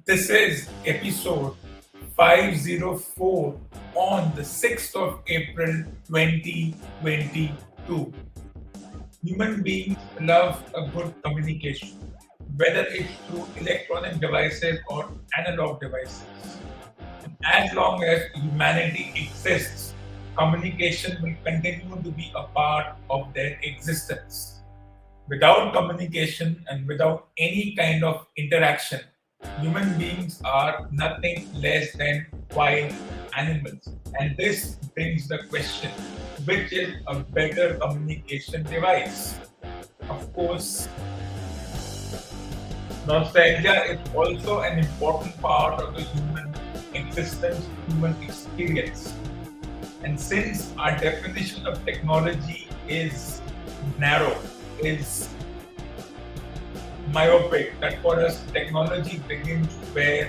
This is episode 504 on the 6th of April 2022. Human beings love a good communication, whether it's through electronic devices or analog devices. As long as humanity exists, communication will continue to be a part of their existence. Without communication and without any kind of interaction, human beings are nothing less than wild animals. And this brings the question, which is a better communication device? Of course, nostalgia is also an important part of the human existence, human experience. And since our definition of technology is narrow, is myopic, that for us technology begins where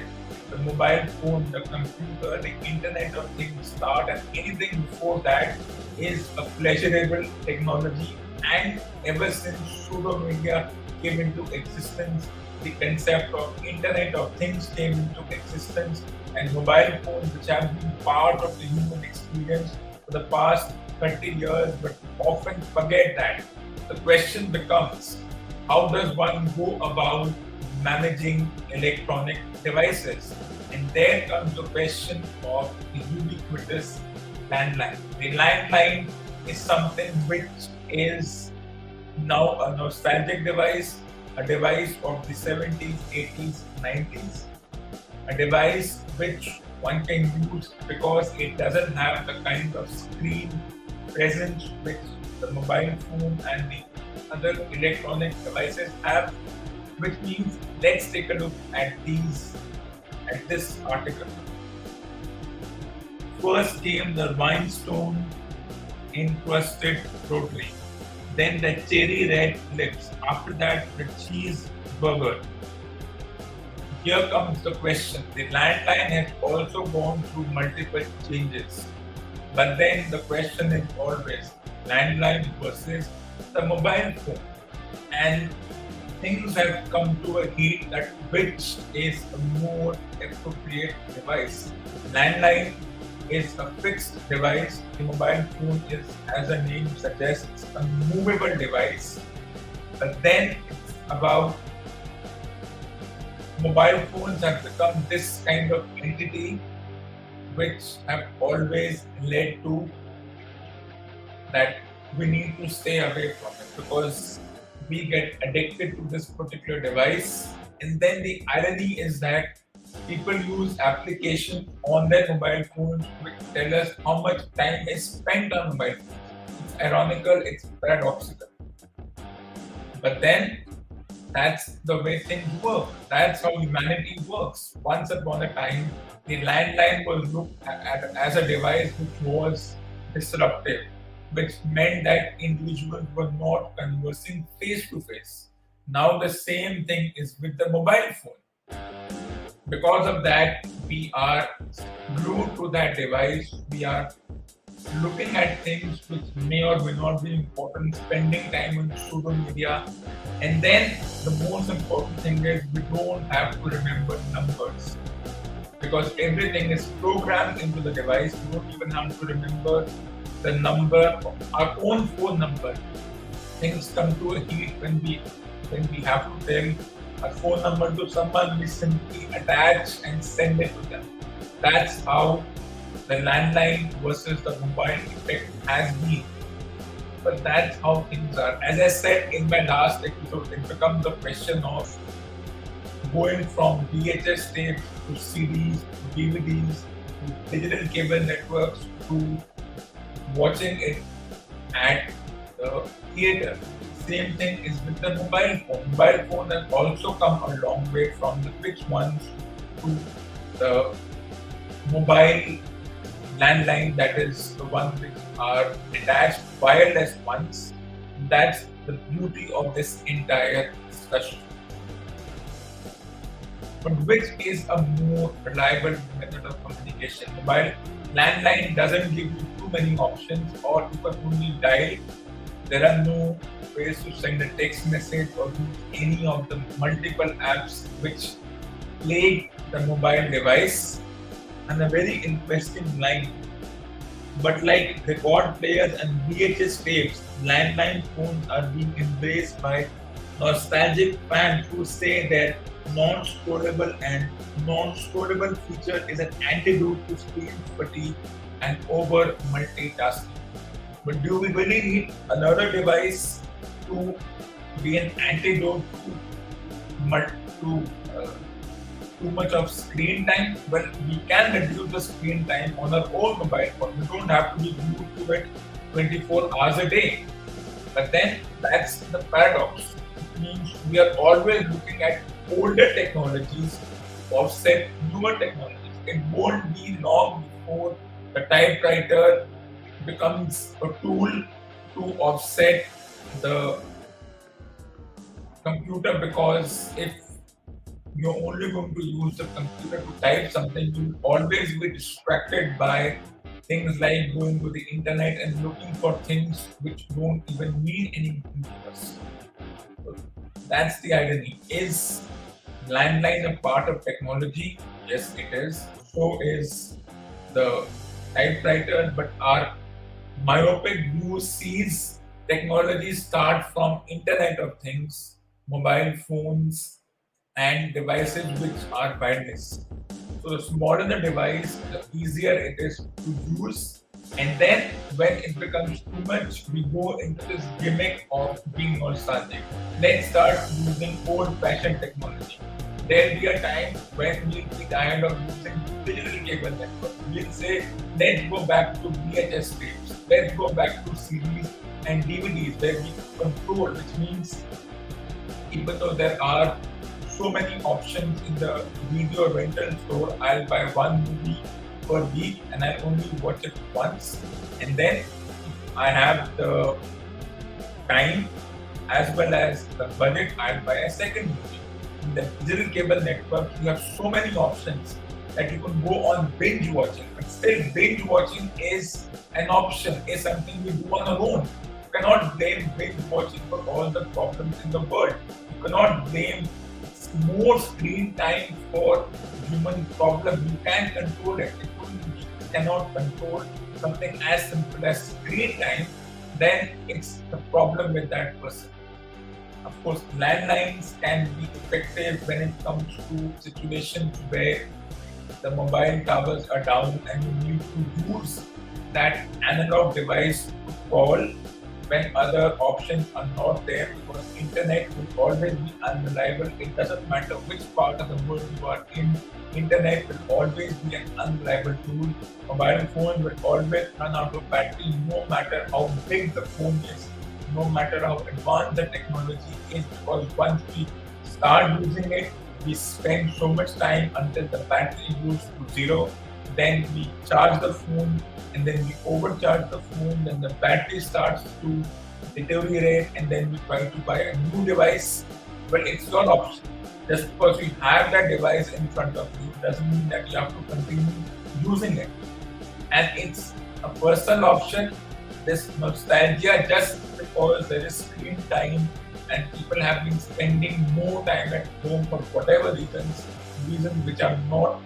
the mobile phone, the computer, the internet of things start, and anything before that is a pleasurable technology. And ever since social media came into existence, the concept of internet of things came into existence, and mobile phones, which have been part of the human experience for the past 30 years, but often forget that. The question becomes, how does one go about managing electronic devices? And there comes the question of the ubiquitous landline. The landline is something which is now a nostalgic device, a device of the 70s, 80s, 90s, a device which one can use because it doesn't have the kind of screen presence which the mobile phone and the other electronic devices have, which means let's take a look at this article. First came the rhinestone encrusted rotary, then the cherry red lips, after that the cheese burger. Here comes the question. The landline has also gone through multiple changes. But then the question is always landline versus the mobile phone. And things have come to a heat that which is a more appropriate device. Landline is a fixed device. The mobile phone is, as the name suggests, a movable device. But then it's about mobile phones have become this kind of entity which have always led to that we need to stay away from it because we get addicted to this particular device. And then the irony is that people use applications on their mobile phones which tell us how much time is spent on mobile phones. It's ironical, it's paradoxical. But then that's the way things work. That's how humanity works. Once upon a time, the landline was looked at as a device which was disruptive, which meant that individuals were not conversing face to face. Now the same thing is with the mobile phone. Because of that, we are glued to that device. We are looking at things which may or may not be important, spending time on social media. And then the most important thing is we don't have to remember numbers because everything is programmed into the device. We don't even have to remember the number, our own phone number. Things come to a heat when we have to tell a phone number to someone, we simply attach and send it to them. That's how the landline versus the mobile effect has been. But that's how things are. As I said in my last episode, it becomes a question of going from VHS tapes to CDs, to DVDs, to digital cable networks, to watching it at the theater. Same thing is with the mobile phone. Mobile phone has also come a long way from the fixed ones to the mobile landline, that is the ones which are attached wireless ones. That's the beauty of this entire discussion. But which is a more reliable method of communication? Mobile landline doesn't give you too many options, or you can only dial. There are no ways to send a text message or use any of the multiple apps which plague the mobile device. And a very interesting line. But like record players and VHS tapes, landline phones are being embraced by nostalgic fans who say their non-scrollable and non-scrollable feature is an antidote to screen fatigue and over multitasking. But do we really need another device to be an antidote to too much of screen time? Well, we can reduce the screen time on our own mobile phone. We don't have to be glued to it 24 hours a day. But then that's the paradox. It means we are always looking at older technologies to offset newer technologies. It won't be long before the typewriter becomes a tool to offset the computer, because if you're only going to use the computer to type something, you'll always be distracted by things like going to the internet and looking for things which don't even mean anything to us. So that's the irony. Is landline a part of technology? Yes, it is. So is the typewriter, but our myopic view sees technology start from Internet of Things, mobile phones, and devices which are wireless. So the smaller the device, the easier it is to use. And then when it becomes too much, we go into this gimmick of being nostalgic. Let's start using old-fashioned technology. There'll be a time when we'll be tired of using digital cable network. We'll say, let's go back to VHS tapes. Let's go back to CDs and DVDs where we control, which means even though there are so many options in the video rental store, I'll buy one movie per week and I'll only watch it once. And then if I have the time as well as the budget, I'll buy a second movie. In the digital cable network, you have so many options that you can go on binge watching. But still, binge watching is an option, is something we do on our own. You cannot blame binge watching for all the problems in the world. You cannot blame more screen time for human problem. You can control it. If you cannot control something as simple as screen time, then it's the problem with that person. Of course, landlines can be effective when it comes to situations where the mobile towers are down and you need to use that analog device to call when other options are not there, because internet will always be unreliable. It doesn't matter which part of the world you are in, internet will always be an unreliable tool. Mobile phone will always run out of battery no matter how big the phone is, no matter how advanced the technology is, because once we start using it, we spend so much time until the battery goes to zero. Then we charge the phone and then we overcharge the phone, then the battery starts to deteriorate, and then we try to buy a new device. But it's your option. Just because you have that device in front of you doesn't mean that you have to continue using it. And it's a personal option. This nostalgia, just because there is screen time and people have been spending more time at home for whatever reasons which are not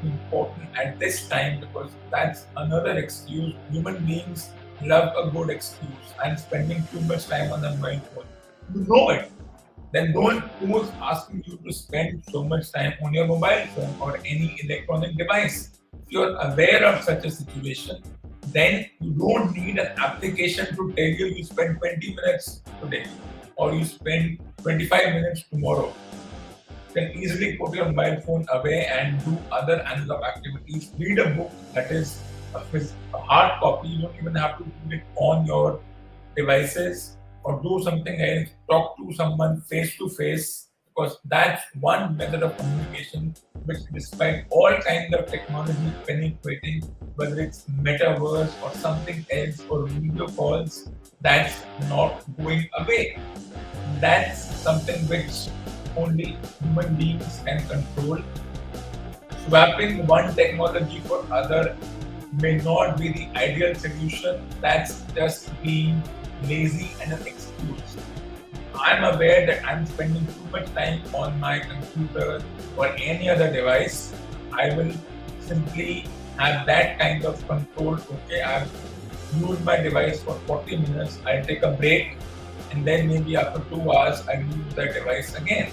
important at this time, because that's another excuse. Human beings love a good excuse, and spending too much time on the mobile phone. You know it. Then don't force asking you to spend so much time on your mobile phone or any electronic device. If you're aware of such a situation, then you don't need an application to tell you spend 20 minutes today or you spend 25 minutes tomorrow. You can easily put your mobile phone away and do other analog activities. Read a book that is a hard copy. You don't even have to put it on your devices, or do something else. Talk to someone face to face, because that's one method of communication which, despite all kinds of technology penetrating, whether it's metaverse or something else or video calls, that's not going away. That's something which only human beings can control. Swapping one technology for other may not be the ideal solution. That's just being lazy and an excuse. I'm aware that I'm spending too much time on my computer or any other device, I will simply have that kind of control. Okay, I've used my device for 40 minutes, I'll take a break, and then maybe after 2 hours, I'll use the device again.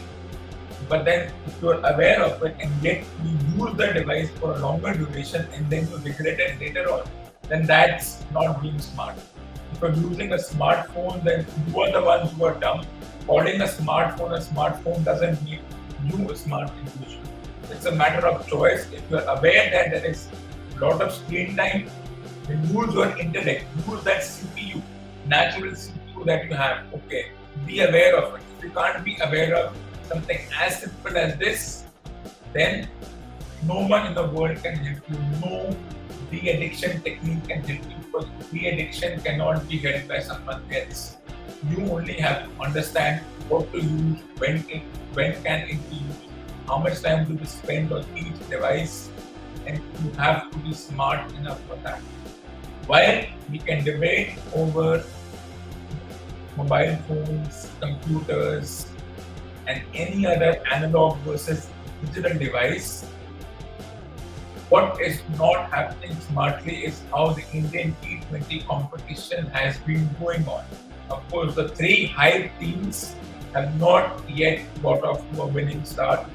But then, if you're aware of it and yet you use the device for a longer duration and then you regret it later on, then that's not being smart. If you're using a smartphone, then you are the ones who are dumb. Calling a smartphone doesn't make you a smart individual. It's a matter of choice. If you're aware that there is a lot of screen time, then use your intellect, use that CPU, natural CPU that you have. Okay, be aware of it. If you can't be aware of something as simple as this, then no one in the world can help you. No de-addiction technique can help you, because de-addiction cannot be helped by someone else. You only have to understand what to use, when can it be used, how much time do you spend on each device, and you have to be smart enough for that. While we can debate over mobile phones, computers, and any other analog versus digital device, what is not happening smartly is how the Indian T20 competition has been going on. Of course, the three hype teams have not yet got off to a winning start,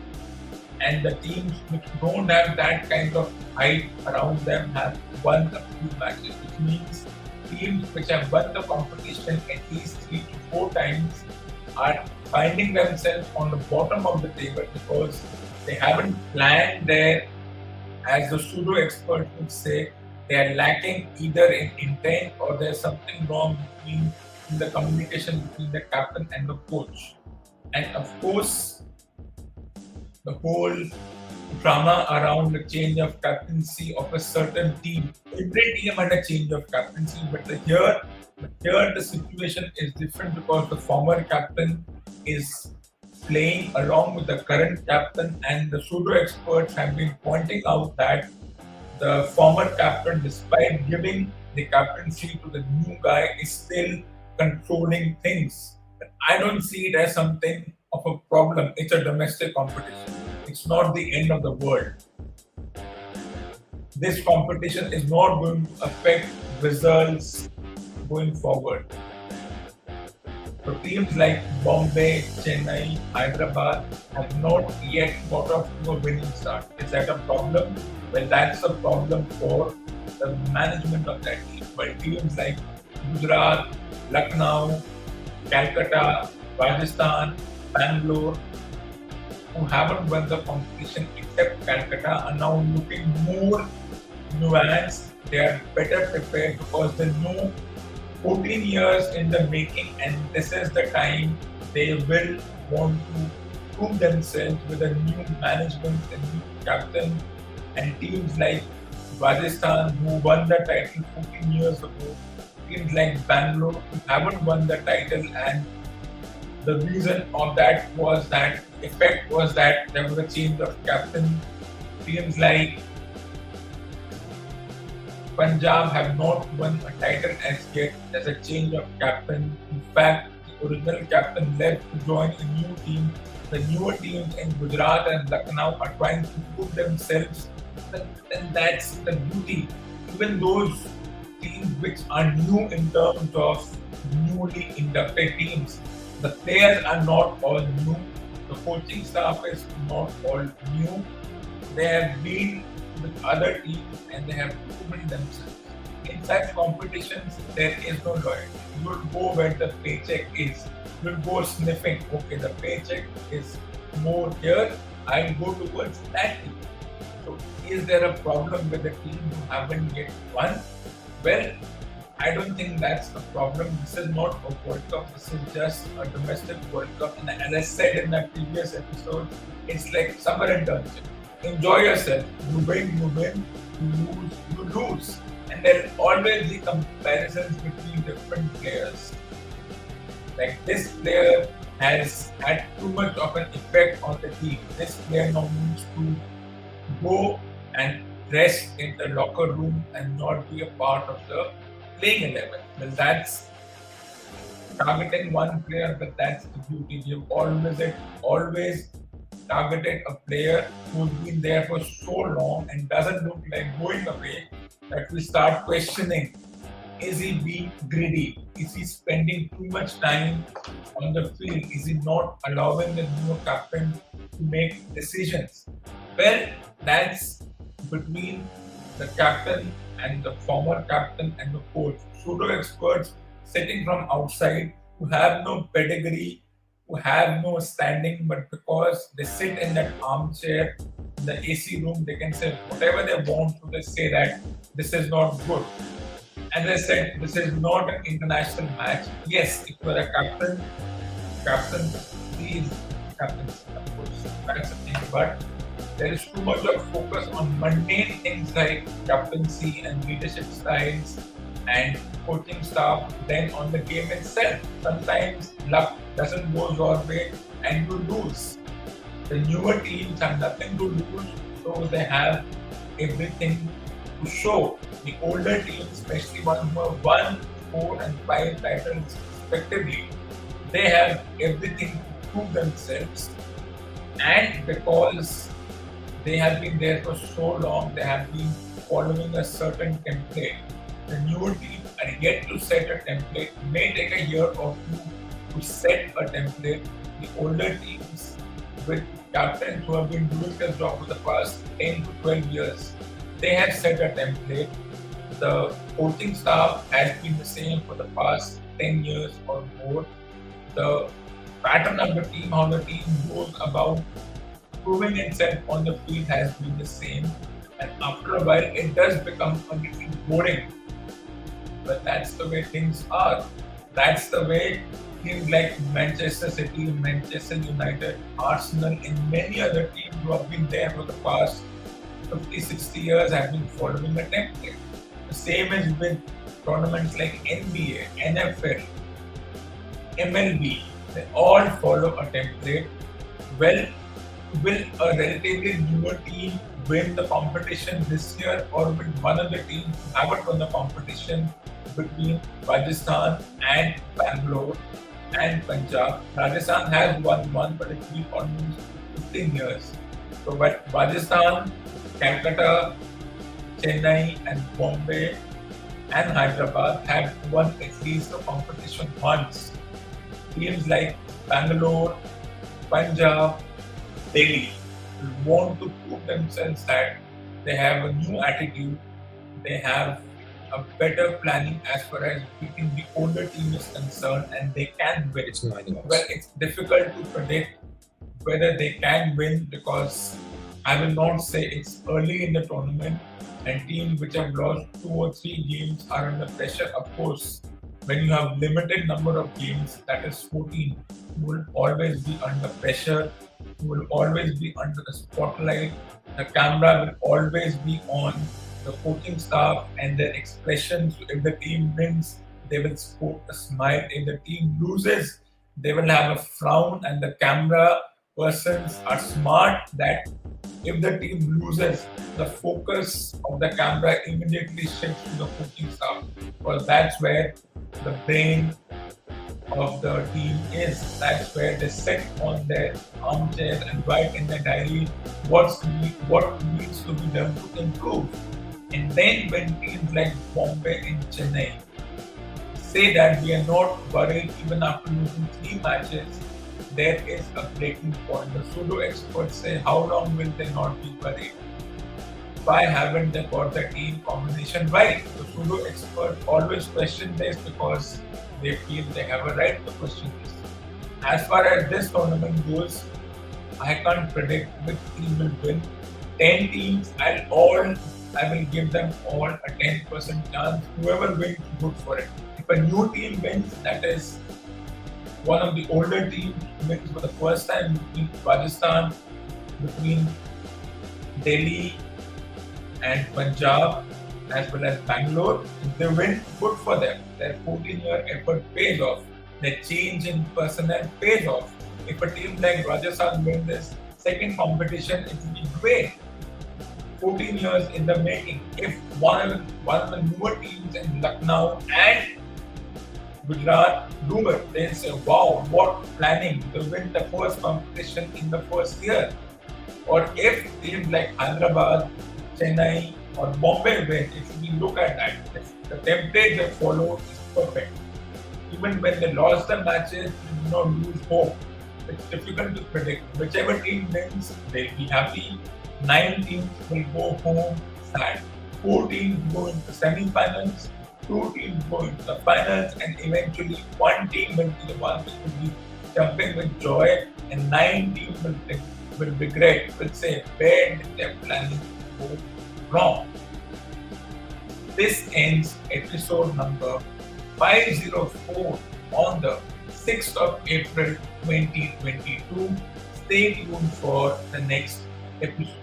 and the teams which don't have that kind of hype around them have won a few matches, which means teams which have won the competition at least 3 to 4 times are finding themselves on the bottom of the table because they haven't planned their, as the pseudo experts would say, they are lacking either in intent or there's something wrong between in the communication between the captain and the coach. And of course, the whole drama around the change of captaincy of a certain team. Every team had a change of captaincy, but here the situation is different because the former captain is playing along with the current captain, and the pseudo experts have been pointing out that the former captain, despite giving the captaincy to the new guy, is still controlling things. But I don't see it as something of a problem. It's a domestic competition. It's not the end of the world. This competition is not going to affect results going forward. So teams like Bombay, Chennai, Hyderabad have not yet got off to a winning start. Is that a problem? Well, that's a problem for the management of that team. But teams like Gujarat, Lucknow, Calcutta, Rajasthan, Bangalore, who haven't won the competition except Calcutta, are now looking more nuanced. They are better prepared because they know 14 years in the making, and this is the time they will want to prove themselves with a new management, a new captain, and teams like Rajasthan, who won the title 14 years ago, teams like Bangalore, who haven't won the title, and the reason of that was that effect was that there was a change of captain. Teams like Punjab have not won a title as yet. There's a change of captain. In fact, the original captain left to join a new team. The newer teams in Gujarat and Lucknow are trying to prove themselves. And that's the beauty. Even those teams which are new in terms of newly inducted teams, the players are not all new. The coaching staff is not all new. They have been with other teams and they have proven themselves. In such competitions, there is no loyalty. You will go where the paycheck is. You will go sniffing. Okay, the paycheck is more here. I'll go towards that team. So, is there a problem with the team who haven't yet won? Well, I don't think that's a problem. This is not a World Cup. This is just a domestic World Cup. And as I said in that previous episode, it's like summer internship. Enjoy yourself. You win, you lose. And there will always be comparisons between different players. Like this player has had too much of an effect on the team. This player now needs to go and rest in the locker room and not be a part of the playing 11. Well, that's targeting one player, but that's the beauty. We've always targeted a player who's been there for so long and doesn't look like going away that we start questioning, is he being greedy? Is he spending too much time on the field? Is he not allowing the new captain to make decisions? Well, that's between the captain and the former captain and the coach. Pseudo experts sitting from outside who have no pedigree, who have no standing, but because they sit in that armchair in the AC room, they can say whatever they want to. They say that this is not good. As I said, this is not an international match. Yes, if you are a captain, please, captains, of course, that's the thing. But there is too much of focus on mundane things like captaincy and leadership styles and coaching staff than on the game itself. Sometimes luck doesn't go your way and you lose. The newer teams have nothing to lose, so they have everything to show. The older teams, especially ones who have won 4 and 5 titles respectively, they have everything to prove themselves. And because they have been there for so long, they have been following a certain template. The newer teams are yet to set a template. It may take a year or two to set a template. The older teams with captains who have been doing their job for the past 10 to 12 years, they have set a template. The coaching staff has been the same for the past 10 years or more. The pattern of the team, how the team goes about proving itself on the field has been the same. And after a while, it does become a little boring. But that's the way things are. That's the way teams like Manchester City, Manchester United, Arsenal, and many other teams who have been there for the past 50, 60 years have been following a template. The same is with tournaments like NBA, NFL, MLB. They all follow a template. Well, will a relatively newer team win the competition this year, or will one of the teams who haven't won the competition between Rajasthan and Bangalore and Punjab? Rajasthan has won one, but it's been almost 15 years. So, but Rajasthan, Calcutta, Chennai, and Bombay and Hyderabad have won at least the competition once. Teams like Bangalore, Punjab, Delhi want to prove themselves that they have a new attitude, they have a better planning as far as beating the older team is concerned, and they can win. It's 9 hours. Well, it's difficult to predict whether they can win because I will not say it's early in the tournament and teams which have lost 2 or 3 games are under pressure. Of course, when you have limited number of games, that is 14, you will always be under pressure. You will always be under the spotlight. The camera will always be on the coaching staff and their expressions. If the team wins, they will sport a smile. If the team loses, they will have a frown, and the camera persons are smart that if the team loses, the focus of the camera immediately shifts to the coaching staff, because that's where the brain of the team is. That's where they sit on their armchairs and write in their diary what needs to be done to improve. And then when teams like Bombay and Chennai say that we are not worried even after losing 3 matches, there is a breaking point. The pseudo experts say, how long will they not be worried? Why haven't they got the team combination right? The pseudo experts always question this because they feel they have a right to question this. As far as this tournament goes, I can't predict which team will win. 10 teams, I will give them all a 10% chance. Whoever wins, good for it. If a new team wins, that is one of the older teams wins for the first time between Rajasthan, between Delhi and Punjab, as well as Bangalore. If they win, good for them. Their 14-year effort pays off. Their change in personnel pays off. If a team like Rajasthan wins this second competition, it will be great. 14 years in the making. If one of the newer teams in Lucknow and Gujarat do it. They say, wow, what planning to win the first competition in the first year. Or if teams like Hyderabad, Chennai, or Bombay win, if we look at that, the template they follow is perfect. Even when they lost the matches, they do not lose hope. It's difficult to predict. Whichever team wins, they'll be happy. 9 teams will go home sad. 4 teams go into semi-finals, 2 teams go into the finals, and eventually one team will be the one which will be jumping with joy, and 9 teams will regret, will say, where did their planning go wrong? This ends episode number 504 on the 6th of April 2022. Stay tuned for the next episode.